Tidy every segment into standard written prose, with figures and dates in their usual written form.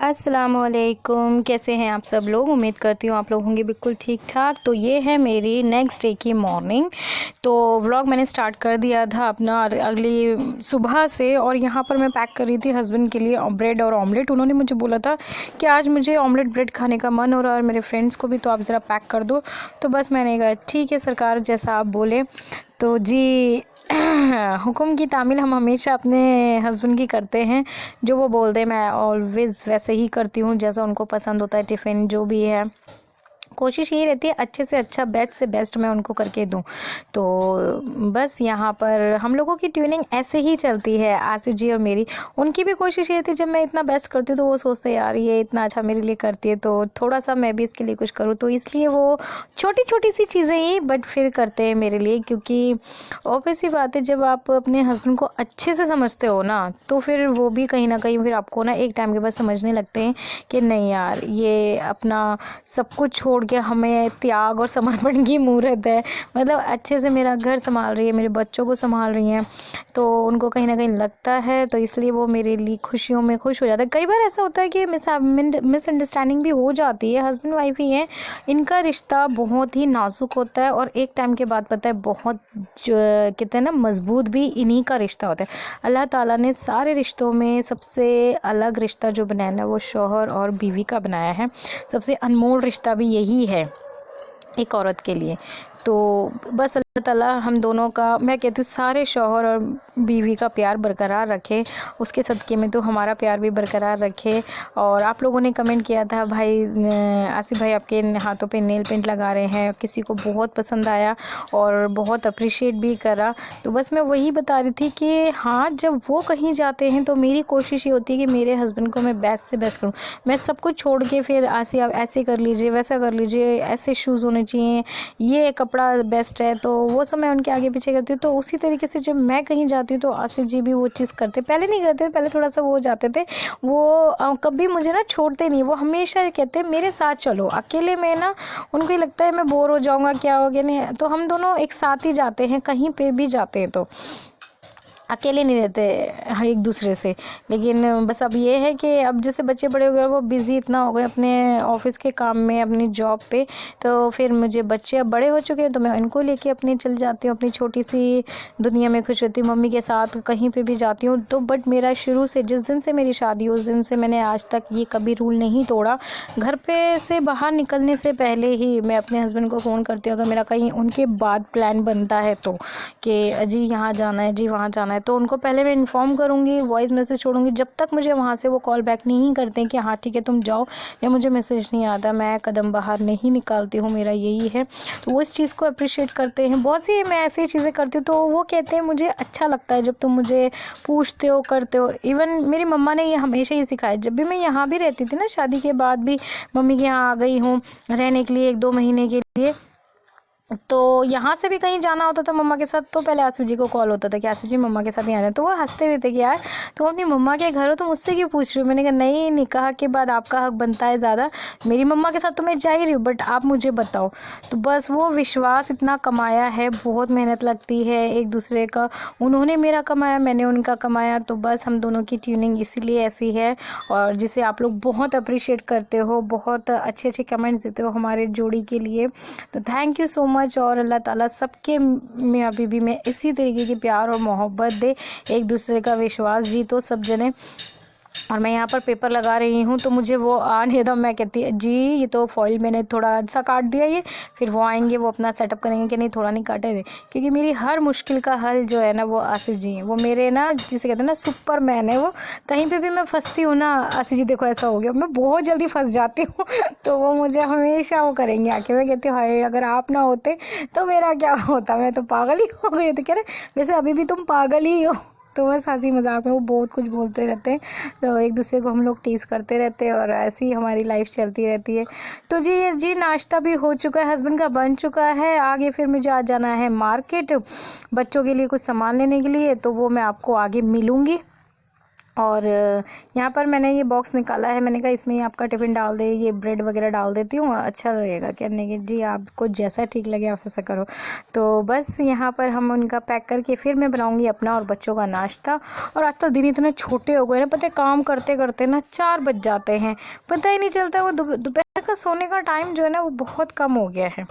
अस्सलामुअलैकुम, कैसे हैं आप सब लोग। उम्मीद करती हूँ आप लोग होंगे बिल्कुल ठीक ठाक। तो ये है मेरी नेक्स्ट डे की मॉर्निंग। तो व्लॉग मैंने स्टार्ट कर दिया था अपना अगली सुबह से, और यहाँ पर मैं पैक कर रही थी हस्बैंड के लिए ब्रेड और ऑमलेट। उन्होंने मुझे बोला था कि आज मुझे ऑमलेट ब्रेड खाने का मन हो रहा है और मेरे फ्रेंड्स को भी, तो आप ज़रा पैक कर दो। तो बस मैंने कहा ठीक है सरकार, जैसा आप बोले। तो जी हुक्म की तामील हम हमेशा अपने हस्बैंड की करते हैं। जो वो बोल दे मैं ऑलवेज़ वैसे ही करती हूँ, जैसा उनको पसंद होता है। टिफ़िन जो भी है, कोशिश यही रहती है अच्छे से अच्छा, बेस्ट से बेस्ट मैं उनको करके दूं। तो बस यहाँ पर हम लोगों की ट्यूनिंग ऐसे ही चलती है, आसिफ जी और मेरी। उनकी भी कोशिश ये थी जब मैं इतना बेस्ट करती हूँ तो वो सोचते यार ये इतना अच्छा मेरे लिए करती है, तो थोड़ा सा मैं भी इसके लिए कुछ करूँ। तो इसलिए वो छोटी छोटी सी चीज़ें ही बट फिर करते हैं मेरे लिए, क्योंकि ऑब्वियस सी बात है जब आप अपने हस्बैंड को अच्छे से समझते हो ना, तो फिर वो भी कहीं ना कहीं फिर आपको ना एक टाइम के बाद समझने लगते हैं कि नहीं यार, ये अपना सब कुछ छोड़ के हमें त्याग और समर्पण की मूर्त है। मतलब अच्छे से मेरा घर संभाल रही है, मेरे बच्चों को संभाल रही हैं, तो उनको कहीं ना कहीं लगता है, तो इसलिए वो मेरे लिए खुशियों में खुश हो जाता है। कई बार ऐसा होता है कि मिसअंडरस्टैंडिंग भी हो जाती है। हस्बैंड वाइफ ही हैं, इनका रिश्ता बहुत ही नाजुक होता है और एक टाइम के बाद पता है बहुत कहते हैं ना मजबूत भी इन्हीं का रिश्ता होता है। अल्लाह ताला ने सारे रिश्तों में सबसे अलग रिश्ता जो बनाया है वो शौहर और बीवी का बनाया है। सबसे अनमोल रिश्ता भी यही है एक औरत के लिए। तो बस अल्लाह ताला हम दोनों का, मैं कहती हूँ सारे शौहर और बीवी का प्यार बरकरार रखे, उसके सदक़े में तो हमारा प्यार भी बरकरार रखे। और आप लोगों ने कमेंट किया था भाई आसिफ भाई आपके हाथों पे नेल पेंट लगा रहे हैं, किसी को बहुत पसंद आया और बहुत अप्रिशिएट भी करा। तो बस मैं वही बता रही थी कि हाँ, जब वो कहीं जाते हैं तो मेरी कोशिश ये होती है कि मेरे हस्बैंड को मैं बेस्ट से बेस्ट करूँ। मैं सब कुछ छोड़ के फिर आसिफ आप ऐसे कर लीजिए, वैसा कर लीजिए, ऐसे शूज़ होने चाहिए, ये कपड़ा बेस्ट है, तो वो सब मैं उनके आगे पीछे करती हूँ। तो उसी तरीके से जब मैं कहीं जाती हूँ तो आसिफ जी भी वो चीज़ करते। पहले नहीं करते, पहले थोड़ा सा वो हो जाते थे। वो कभी मुझे ना छोड़ते नहीं, वो हमेशा कहते मेरे साथ चलो। अकेले में ना उनको ही लगता है मैं बोर हो जाऊँगा, क्या हो गया, नहीं। तो हम दोनों एक साथ ही जाते हैं, कहीं पे भी जाते हैं तो अकेले नहीं रहते एक दूसरे से। लेकिन बस अब ये है कि अब जैसे बच्चे बड़े हो गए, वो बिज़ी इतना हो गए अपने ऑफिस के काम में, अपनी जॉब पे, तो फिर मुझे बच्चे अब बड़े हो चुके हैं तो मैं इनको लेके अपनी चल जाती हूँ, अपनी छोटी सी दुनिया में खुश होती हूँ। मम्मी के साथ कहीं पे भी जाती हूँ। तो बट मेरा शुरू से, जिस दिन से मेरी शादी उस दिन से मैंने आज तक ये कभी रूल नहीं तोड़ा। घर पे से बाहर निकलने से पहले ही मैं अपने हस्बैंड को फ़ोन करती हूँ, अगर मेरा कहीं उनके बाद प्लान बनता है तो, कि जी यहाँ जाना है, जी वहाँ जाना है, तो उनको पहले मैं इन्फॉर्म करूँगी, वॉइस मैसेज छोड़ूंगी। जब तक मुझे वहाँ से वो कॉल बैक नहीं करते हैं कि हाँ ठीक है तुम जाओ, या मुझे मैसेज नहीं आता, मैं कदम बाहर नहीं निकालती हूँ। मेरा यही है। तो वो इस चीज़ को अप्रिशिएट करते हैं। बहुत सी मैं ऐसी चीज़ें करती हूँ तो वो कहते हैं मुझे अच्छा लगता है जब तुम मुझे पूछते हो, करते हो। इवन मेरी मम्मा ने ये हमेशा ही सिखाया। जब भी मैं यहाँ भी रहती थी ना, शादी के बाद भी मम्मी के यहाँ आ गई हूँ रहने के लिए 1-2 महीने के लिए, तो यहाँ से भी कहीं जाना होता था मम्मा के साथ, तो पहले आसिफ जी को कॉल होता था कि आसिफ जी मम्मा के साथ ही आना है। तो वो हंसते हुए थे कि यार तुम अपनी मम्मा के घर हो तो मुझसे क्यों पूछ रही हो। मैंने कहा नहीं, निकाह के बाद आपका हक बनता है ज़्यादा। मेरी मम्मा के साथ तो मैं जा ही रही हूँ, बट आप मुझे बताओ। तो बस वो विश्वास इतना कमाया है, बहुत मेहनत लगती है एक दूसरे का। उन्होंने मेरा कमाया, मैंने उनका कमाया, तो बस हम दोनों की ट्यूनिंग इसीलिए ऐसी है। और जिसे आप लोग बहुत अप्रिशिएट करते हो, बहुत अच्छे अच्छे कमेंट्स देते हो हमारे जोड़ी के लिए, तो थैंक यू सो मच। और अल्लाह ताला सबके मियाँ बीवी में इसी तरीके की प्यार और मोहब्बत दे, एक दूसरे का विश्वास जीतो सब जने। और मैं यहाँ पर पेपर लगा रही हूँ तो मुझे वो आने दो। मैं कहती है जी ये तो फॉइल मैंने थोड़ा सा काट दिया, ये फिर वो आएंगे वो अपना सेटअप करेंगे कि नहीं थोड़ा नहीं काटे थे, क्योंकि मेरी हर मुश्किल का हल जो है ना वो आसिफ जी हैं। वो मेरे ना जिसे कहते हैं ना सुपरमैन है वो। कहीं पे भी मैं फंसती हूँ ना, आसिफ जी देखो ऐसा हो गया, मैं बहुत जल्दी फंस जाती हूँ तो वो मुझे हमेशा वो करेंगे आके। मैं कहती हूँ हाय अगर आप ना होते तो मेरा क्या होता, मैं तो पागल ही हो गई। तो कह रहे वैसे अभी भी तुम पागल ही हो। तो बस हंसी मजाक में वो बहुत कुछ बोलते रहते हैं, तो एक दूसरे को हम लोग टीज करते रहते हैं और ऐसी ही हमारी लाइफ चलती रहती है। तो जी नाश्ता भी हो चुका है, हस्बैंड का बन चुका है। आगे फिर मुझे आज जाना है मार्केट बच्चों के लिए कुछ सामान लेने के लिए, तो वो मैं आपको आगे मिलूँगी। और यहाँ पर मैंने ये बॉक्स निकाला है, मैंने कहा इसमें आपका टिफ़िन डाल दे, ये ब्रेड वगैरह डाल देती हूँ, अच्छा रहेगा। कहने कि जी आपको जैसा ठीक लगे आप ऐसा करो। तो बस यहाँ पर हम उनका पैक करके फिर मैं बनाऊँगी अपना और बच्चों का नाश्ता। और आजकल दिन इतने छोटे हो गए ना, पता है काम करते करते ना 4 बज जाते हैं, पता ही नहीं चलता। वो दोपहर का सोने का टाइम जो है ना वो बहुत कम हो गया है,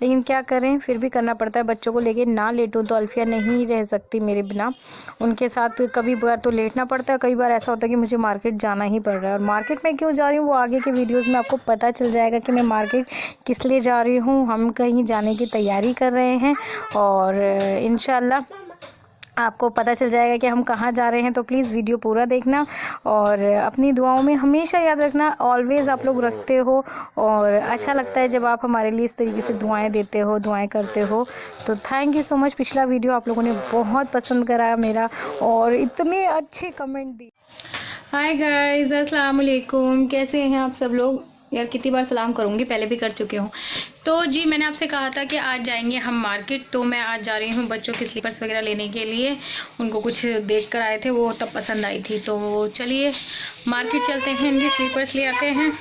लेकिन क्या करें, फिर भी करना पड़ता है। बच्चों को लेके ना लेटूँ तो अल्फिया नहीं रह सकती मेरे बिना, उनके साथ कभी बार तो लेटना पड़ता है, कई बार ऐसा होता है कि मुझे मार्केट जाना ही पड़ रहा है। और मार्केट में क्यों जा रही हूँ वो आगे के वीडियोस में आपको पता चल जाएगा कि मैं मार्केट किस लिए जा रही हूँ। हम कहीं जाने की तैयारी कर रहे हैं और इंशाल्लाह आपको पता चल जाएगा कि हम कहाँ जा रहे हैं। तो प्लीज़ वीडियो पूरा देखना और अपनी दुआओं में हमेशा याद रखना, ऑलवेज़ आप लोग रखते हो और अच्छा लगता है जब आप हमारे लिए इस तरीके से दुआएं देते हो, दुआएं करते हो। तो थैंक यू सो मच। पिछला वीडियो आप लोगों ने बहुत पसंद करा मेरा और इतने अच्छे कमेंट दिए। हाय गाइस, अस्सलाम वालेकुम, कैसे हैं आप सब लोग? यार कितनी बार सलाम करूँगी, पहले भी कर चुके हूँ। तो जी मैंने आपसे कहा था कि आज जाएंगे हम मार्केट, तो मैं आज जा रही हूँ बच्चों के स्लीपर्स वगैरह लेने के लिए। उनको कुछ देख कर आए थे, वो तब पसंद आई थी, तो चलिए मार्केट चलते हैं, इनके स्लीपर्स ले आते हैं।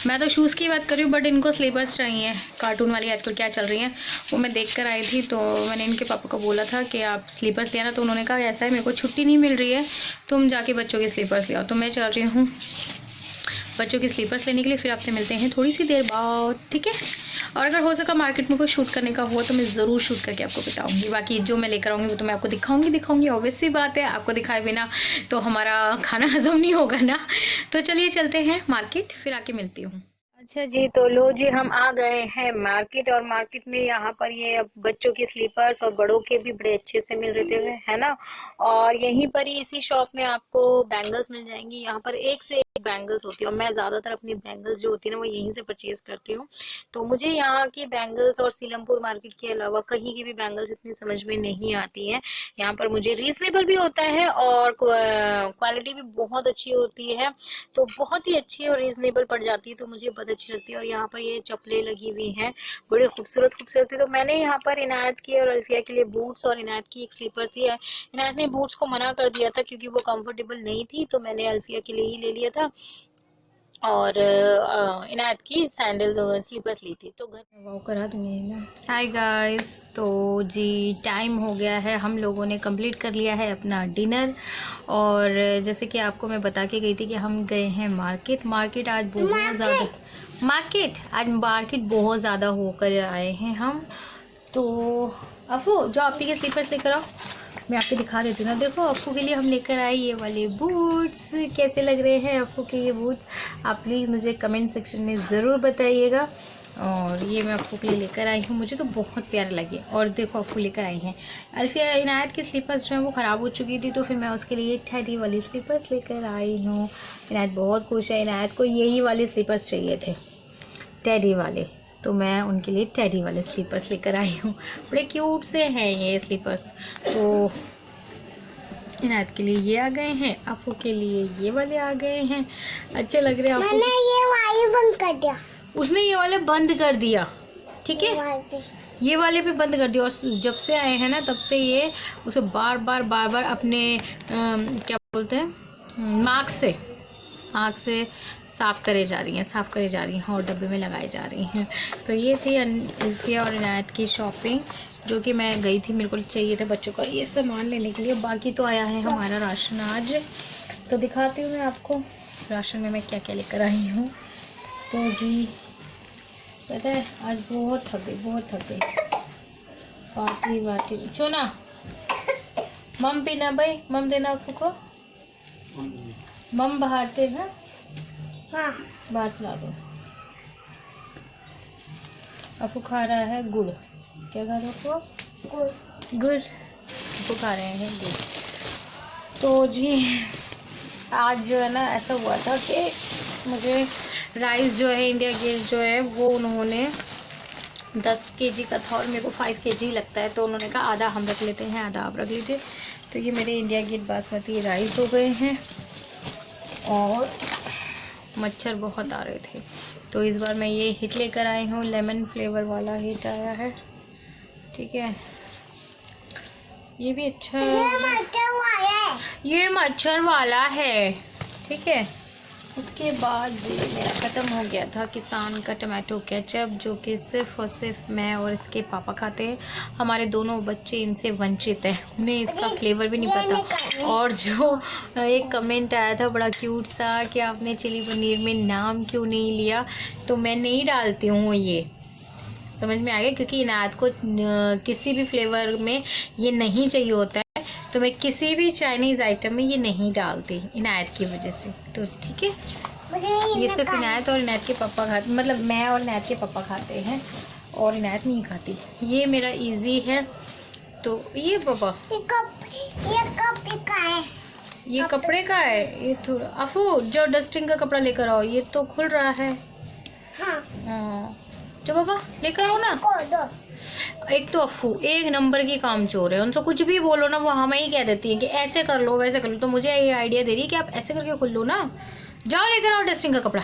मैं तो शूज़ की बात कर रही हूँ, बट इनको स्लीपर्स चाहिए, कार्टून वाली आजकल क्या चल रही हैं वो मैं देख कर आई थी। तो मैंने इनके पापा को बोला था कि आप स्लीपर्स ले आना, तो उन्होंने कहा ऐसा है मेरे को छुट्टी नहीं मिल रही है, तुम जाके बच्चों के स्लीपर्स ले आओ। तो मैं चल रही हूँ बच्चों के स्लीपर्स लेने के लिए, फिर आपसे मिलते हैं थोड़ी सी देर बाद, ठीक है? और अगर हो सका मार्केट में कोई शूट करने का हुआ तो मैं ज़रूर शूट करके आपको बताऊंगी। बाकी जो मैं लेकर आऊँगी वो तो मैं आपको दिखाऊंगी। ऑब्वियस सी बात है, आपको दिखाए बिना तो हमारा खाना हजम नहीं होगा ना। तो चलिए चलते हैं मार्केट, फिर आके मिलती हूँ। अच्छा जी, तो लो जी हम आ गए हैं मार्केट। और मार्केट में यहाँ पर ये बच्चों के स्लीपर्स और बड़ों के भी बड़े अच्छे से मिल रहे थे, है ना। और यहीं पर ही इसी शॉप में आपको बैंगल्स मिल जाएंगी। यहाँ पर एक से एक बैंगल्स होती है और मैं ज्यादातर अपनी बैंगल्स जो होती है ना वो यहीं से परचेज करती हूँ। तो मुझे यहाँ की बैंगल्स और सीलमपुर मार्केट के अलावा कहीं की भी बैंगल्स इतनी समझ में नहीं आती है। यहाँ पर मुझे रीजनेबल भी होता है और क्वालिटी भी बहुत अच्छी होती है, तो बहुत ही अच्छी और रीजनेबल पड़ जाती है, तो मुझे बहुत अच्छी लगती है। और यहाँ पर ये चप्पलें लगी हुई हैं, बड़ी खूबसूरत खूबसूरत है। तो मैंने यहाँ पर इनायत की और अल्फिया के लिए बूट्स और इनायत की एक स्लीपर थी। इनायत ने बूट्स को मना कर दिया था क्योंकि वो कंफर्टेबल नहीं थी, तो मैंने अल्फिया के लिए ही ले लिया था और इनायत की सैंडल स्लीपर्स ली थी। तो घर में वाव करा दूंगी ना। हाय गाइस, तो जी टाइम हो गया है, हम लोगों ने कंप्लीट कर लिया है अपना डिनर। और जैसे कि आपको मैं बता के गई थी कि हम गए हैं मार्केट आज बहुत ज़्यादा मार्केट बहुत ज़्यादा होकर आए हैं हम। तो अफू जो आप ही के स्लीपर्स लेकर आओ, मैं आपको दिखा देती हूँ ना। देखो अफू के लिए हम लेकर आए ये वाले बूट्स, कैसे लग रहे हैं अफू के ये बूट्स, आप प्लीज़ मुझे कमेंट सेक्शन में ज़रूर बताइएगा। और ये मैं अफू के लिए लेकर आई हूँ, मुझे तो बहुत प्यारे लगे। और देखो अफू लेकर आई हैं अल्फिया, इनायत की स्लीपर्स जो है वो ख़राब हो चुकी थी, तो फिर मैं उसके लिए टेडी वाली स्लीपर्स लेकर आई हूँ। इनायत बहुत खुश है, इनायत को यही वाले स्लीपर्स चाहिए थे, टेडी वाले, तो मैं उनके लिए टेडी वाले स्लीपर्स लेकर आई हूँ। बड़े क्यूट से हैं ये स्लीपर्स। तो इनायत के लिए ये आ गए हैं, अफू के लिए ये वाले आ गए हैं, अच्छे लग रहे हैं। मैंने ये वाले बंद कर दिया, उसने ये वाले बंद कर दिया, ठीक है, ये वाले भी बंद कर दिया। और जब से आए हैं ना तब से ये उसे बार बार अपने क्या बोलते हैं आँख से साफ़ करे जा रही हैं और डब्बे में लगाए जा रही हैं। तो ये थी अल्फिया और इनायत की शॉपिंग, जो कि मैं गई थी, मेरे को चाहिए था बच्चों का ये सामान लेने के लिए। बाकी तो आया है हमारा राशन आज, तो दिखाती हूँ मैं आपको राशन में मैं क्या क्या लेकर आई हूँ। तो जी पता है आज बहुत थक गई पार्टी चुना मम पीना भाई, मम देना आपको को, मम बाहर से है, हाँ बाहर से ला दो। आपको खा रहा है गुड़, क्या खा रहे हो? गुड़ आपको खा रहे हैं गुड़। तो जी आज जो है ना ऐसा हुआ था कि मुझे राइस जो है इंडिया गेट जो है वो उन्होंने 10 kg का था और मेरे को 5 kg लगता है, तो उन्होंने कहा आधा हम रख लेते हैं आधा आप रख लीजिए। तो ये मेरे इंडिया गेट बासमती राइस हो गए हैं और मच्छर बहुत आ रहे थे, तो इस बार मैं ये हिट लेकर आई हूँ, लेमन फ्लेवर वाला हिट आया है, ठीक है, ये भी अच्छा है। ये मच्छर वाला है, ठीक है। उसके बाद ये मेरा ख़त्म हो गया था किसान का टमाटो केचप, जो कि सिर्फ़ और सिर्फ मैं और इसके पापा खाते हैं। हमारे दोनों बच्चे इनसे वंचित हैं, उन्हें इसका फ्लेवर भी नहीं पता। और जो एक कमेंट आया था बड़ा क्यूट सा कि आपने चिली पनीर में नाम क्यों नहीं लिया, तो मैं नहीं डालती हूँ, ये समझ में आ गया, क्योंकि इनायत को किसी भी फ्लेवर में ये नहीं चाहिए होता है, तो मैं किसी भी चाइनीज़ आइटम में ये नहीं डालती इनायत की वजह से। तो ठीक है, ये सिर्फ इनायत और इनायत के पापा खाते, मतलब मैं और इनायत के पापा खाते हैं और इनायत नहीं खाती। ये मेरा इजी है। तो ये पापा ये कपड़े का है, ये थोड़ा अफू जो डस्टिंग का कपड़ा लेकर आओ, ये तो खुल रहा है। हाँ जो पापा लेकर आओ ना। एक तो अफू एक नंबर की काम चोर है, उनसे कुछ भी बोलो ना वो हमें ही कह देती है कि ऐसे कर लो वैसे कर लो। तो मुझे ये आइडिया दे रही है कि आप ऐसे करके खुल लो ना। जाओ लेकर आओ डस्टिंग का कपड़ा,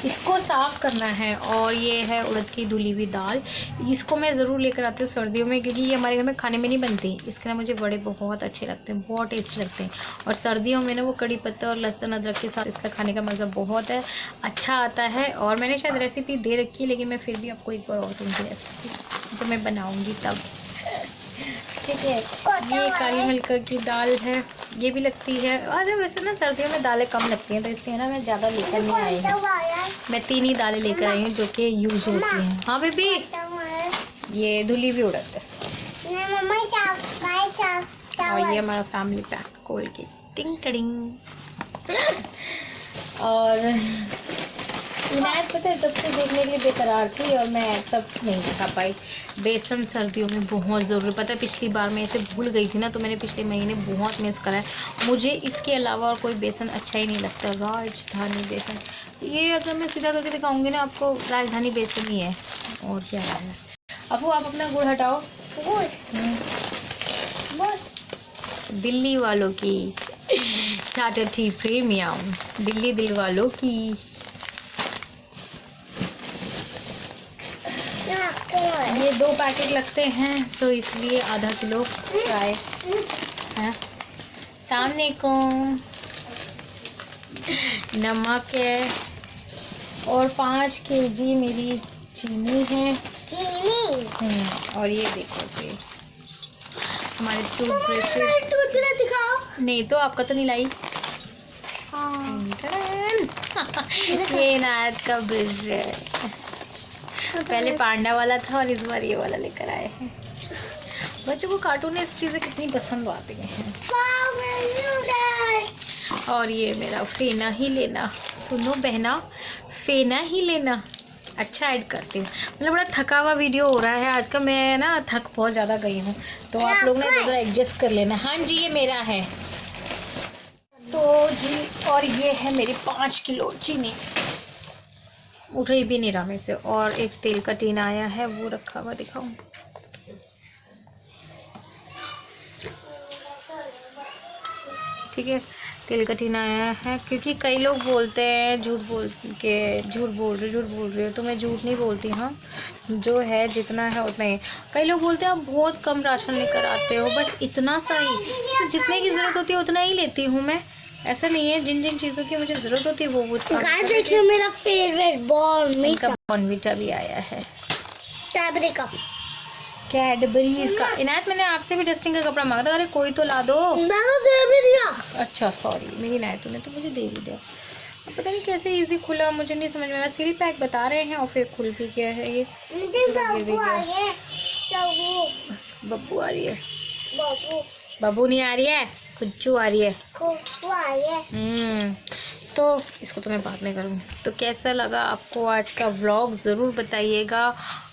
इसको साफ करना है। और ये है उड़द की धुली हुई दाल, इसको मैं ज़रूर लेकर आती हूँ सर्दियों में, क्योंकि ये हमारे घर में खाने में नहीं बनती। इसके ना मुझे बड़े बहुत अच्छे लगते हैं, बहुत टेस्टी लगते हैं। और सर्दियों में ना वो कड़ी पत्ता और लहसुन अदरक के साथ इसका खाने का मज़ा बहुत है अच्छा आता है। और मैंने शायद रेसिपी दे रखी है, लेकिन मैं फिर भी आपको एक बार और दूँगी रेसिपी जब मैं बनाऊँगी तब, ठीक है। ये काली मलका की दाल है, ये भी लगती है। अरे वैसे ना सर्दियों में दालें कम लगती हैं, तो इसलिए ना मैं ज़्यादा लेकर नहीं आई हूँ। मैं 3 ही दालें लेकर आई हूँ जो कि यूज़ होती हैं। हाँ बेबी, ये धुली हुई उड़द है। और ये हमारा फैमिली पैक कोलगेट टिंग टडिंग। और इनायत पता है तब से देखने के लिए बेकरार थी और मैं तब नहीं दिखा पाई। बेसन सर्दियों में बहुत ज़रूरी, पता है पिछली बार मैं इसे भूल गई थी ना, तो मैंने पिछले महीने बहुत मिस करा है। मुझे इसके अलावा और कोई बेसन अच्छा ही नहीं लगता। राजधानी बेसन, ये अगर मैं सीधा करके दिखाऊंगी ना आपको, राजधानी बेसन ही है और क्या है। अब वो आप अपना गुड़ हटाओ। दिल्ली वालों की टाटा टी प्रीमियम, दिल्ली दिल वालों की। ये 2 पैकेट लगते हैं, तो इसलिए आधा किलो चाय है। सामने को नमक है और 5 kg मेरी चीनी है। और ये देखो जी हमारे टूथब्रश दिखाओ। नहीं तो आपका तो नहीं लाई। ये इनायत का ब्रश है, पहले पांडा वाला था और इस बार ये वाला लेकर आए हैं। बच्चों को कार्टून इस चीज़ें कितनी पसंद आती हैं। और ये मेरा फेना ही लेना, सुनो बहना फेना ही लेना। अच्छा ऐड करती हूँ, मतलब बड़ा थका हुआ वीडियो हो रहा है आज का, मैं ना थक बहुत ज़्यादा गई हूँ, तो आप लोग ना ज़रा एडजस्ट कर लेना। हाँ जी ये मेरा है तो जी। और ये है मेरी 5 किलो चीनी, उठ भी नहीं रहा मेरे से। और एक तेल का टीन आया है, वो रखा हुआ दिखाऊं। ठीक है, तेल का टीन आया है, क्योंकि कई लोग बोलते हैं झूठ बोल रहे हो, तो मैं झूठ नहीं बोलती। हाँ जो है जितना है उतना ही। कई लोग बोलते हैं आप बहुत कम राशन लेकर आते हो, बस इतना सा ही, तो जितने की ज़रूरत होती है उतना ही लेती हूँ मैं। ऐसा नहीं है, जिन जिन चीज़ों की मुझे ज़रूरत होती है वो देखिए मेरा फेवरेट बॉर्नविटा भी आया है, कैडबरीज का। इनायत मैंने आपसे भी डस्टिंग का कपड़ा मांगा था, अरे कोई तो ला दो। मैंने दे भी दिया। अच्छा सॉरी, मेरी इनायत ने तो मुझे दे भी दिया। अब पता नहीं कैसे इजी खुला, मुझे नहीं समझ में आया। सील पैक बता रहे हैं और फिर खुल भी गया है। ये बब्बू आ रही है, बब्बू नहीं आ रही है, कुच्चू आ रही है। तो इसको तो मैं बात नहीं करूँगी। तो कैसा लगा आपको आज का व्लॉग ज़रूर बताइएगा।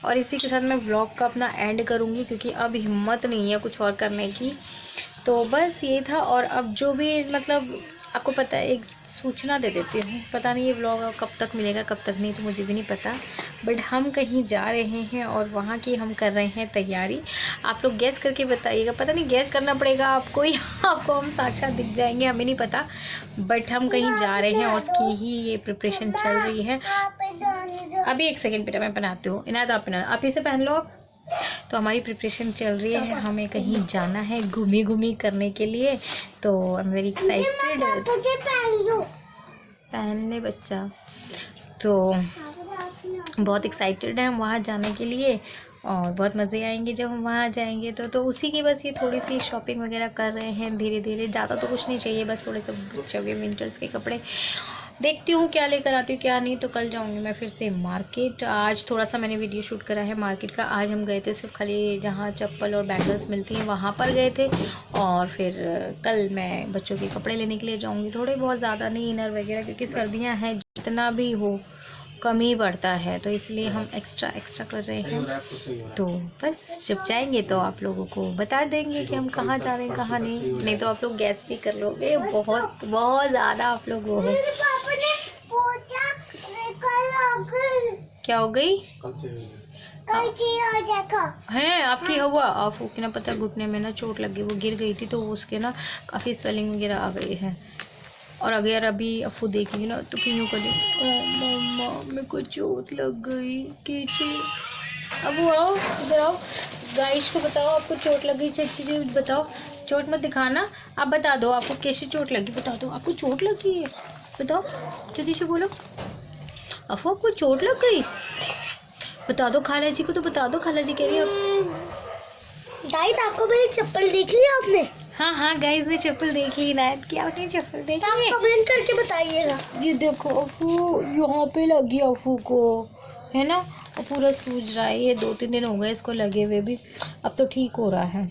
और इसी के साथ मैं व्लॉग का अपना एंड करूँगी, क्योंकि अब हिम्मत नहीं है कुछ और करने की। तो बस ये था। और अब जो भी मतलब आपको पता है एक सूचना दे देती हूँ, पता नहीं ये व्लॉग कब तक मिलेगा कब तक नहीं, तो मुझे भी नहीं पता। बट हम कहीं जा रहे हैं और वहाँ की हम कर रहे हैं तैयारी। आप लोग गैस करके बताइएगा, पता नहीं गैस करना पड़ेगा आपको या आपको हम साक्षात दिख जाएंगे, हमें नहीं पता। बट हम कहीं जा रहे हैं और उसकी ही ये प्रिपरेशन चल रही है। अभी 1 सेकेंड बेटा मैं पहनाती हूँ। इनायत आप पहना, आप इसे पहन लो। तो हमारी प्रिपरेशन चल रही है, हमें कहीं जाना है घूमी करने के लिए। तो आई एम वेरी एक्साइटेड। पहन ले बच्चा। तो बहुत एक्साइटेड है हम वहाँ जाने के लिए और बहुत मज़े आएंगे जब हम वहाँ जाएंगे। तो उसी की बस ये थोड़ी सी शॉपिंग वगैरह कर रहे हैं धीरे धीरे। ज़्यादा तो कुछ नहीं चाहिए, बस थोड़े से बच्चों के विंटर्स के कपड़े। देखती हूँ क्या लेकर आती हूँ क्या नहीं। तो कल जाऊँगी मैं फिर से मार्केट। आज थोड़ा सा मैंने वीडियो शूट करा है मार्केट का। आज हम गए थे सिर्फ खाली जहाँ चप्पल और बैंगल्स मिलती हैं वहाँ पर गए थे। और फिर कल मैं बच्चों के कपड़े लेने के लिए जाऊँगी, थोड़े बहुत, ज़्यादा नहीं, इनर वगैरह, क्योंकि सर्दियाँ हैं, जितना भी हो कम ही पड़ता है, तो इसलिए हम एक्स्ट्रा कर रहे हैं। तो बस जब जाएंगे तो आप लोगों को बता देंगे कि हम कहाँ जा रहे हैं कहाँ नहीं तो आप लोग गैस भी कर लोगे। बहुत ज़्यादा आप लोग वो हो। क्या हो गई है आपकी हवा? आपको क्या पता, घुटने में ना चोट लगी, वो गिर गई थी तो उसके ना काफ़ी स्वेलिंग वगैरह आ गई है। और अगर अभी अफू देखेंगे ना तो क्यों कर दे, मम्मा मेरे को चोट लग गई। कैसे? अबू आओ इधर आओ, गाइस को बताओ आपको चोट लग गई। चची बताओ, चोट मत दिखाना, आप बता दो आपको कैसे चोट लगी, बता दो आपको चोट लगी है, बताओ जल्दी से बोलो। अफू आपको चोट लग गई, बता दो खाला जी को, तो बता दो। खाला जी कह रही है गाइस आपको मेरी चप्पल देख ली आपने? हाँ गाइस ने चप्पल देख ली। नायत की आपने चप्पल देख ली? आप कमेंट करके बताइएगा। जी देखो अफू यहाँ पे लगी, अफू को है ना, और पूरा सूज रहा है। ये 2-3 दिन हो गए इसको लगे हुए भी, अब तो ठीक हो रहा है।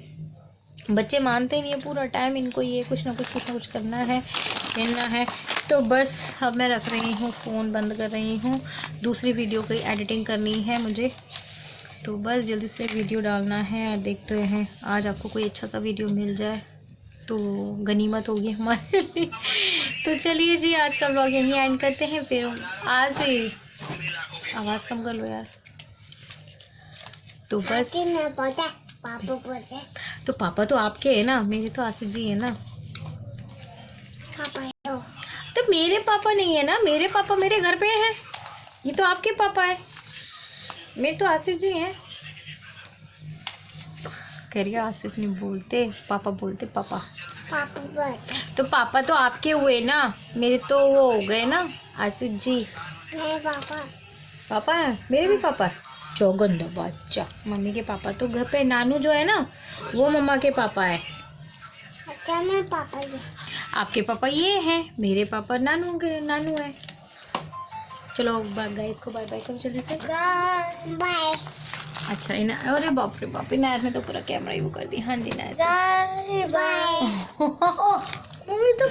बच्चे मानते नहीं है, पूरा टाइम इनको ये कुछ ना कुछ करना है, खेलना है। तो बस अब मैं रख रही हूँ फ़ोन, बंद कर रही हूँ। दूसरी वीडियो की एडिटिंग करनी है मुझे, तो बस जल्दी से वीडियो डालना है। और देखते हैं आज आपको कोई अच्छा सा वीडियो मिल जाए तो गनीमत होगी हमारे लिए। तो चलिए जी, आज का व्लॉग यहीं एंड करते हैं। फिर आज आवाज़ कम कर लो यार। तो बस तो पापा तो आपके है ना, मेरे तो आसिफ जी है ना। तो मेरे पापा नहीं है ना, मेरे पापा मेरे घर पे हैं, ये तो आपके पापा है, मेरे तो आसिफ जी हैं। कह रही है आसिफ नहीं बोलते पापा, बोलते पापा। तो पापा तो आपके हुए ना, मेरे तो वो हो गए ना आसिफ जी। पापा मेरे भी पापा, चौगंदा बच्चा। मम्मी के पापा तो घर पे, नानू जो है ना वो मम्मा के पापा है। अच्छा मैं पापा ही। आपके पापा ये हैं, मेरे पापा नानू है। चलो गाइस को बाय बाय करो जल्दी से। बाय। अच्छा अरे बाप रे बाप, इनायत ने तो पूरा कैमरा ही वो कर दी। हाँ जी इनायत बाय। मम्मी तो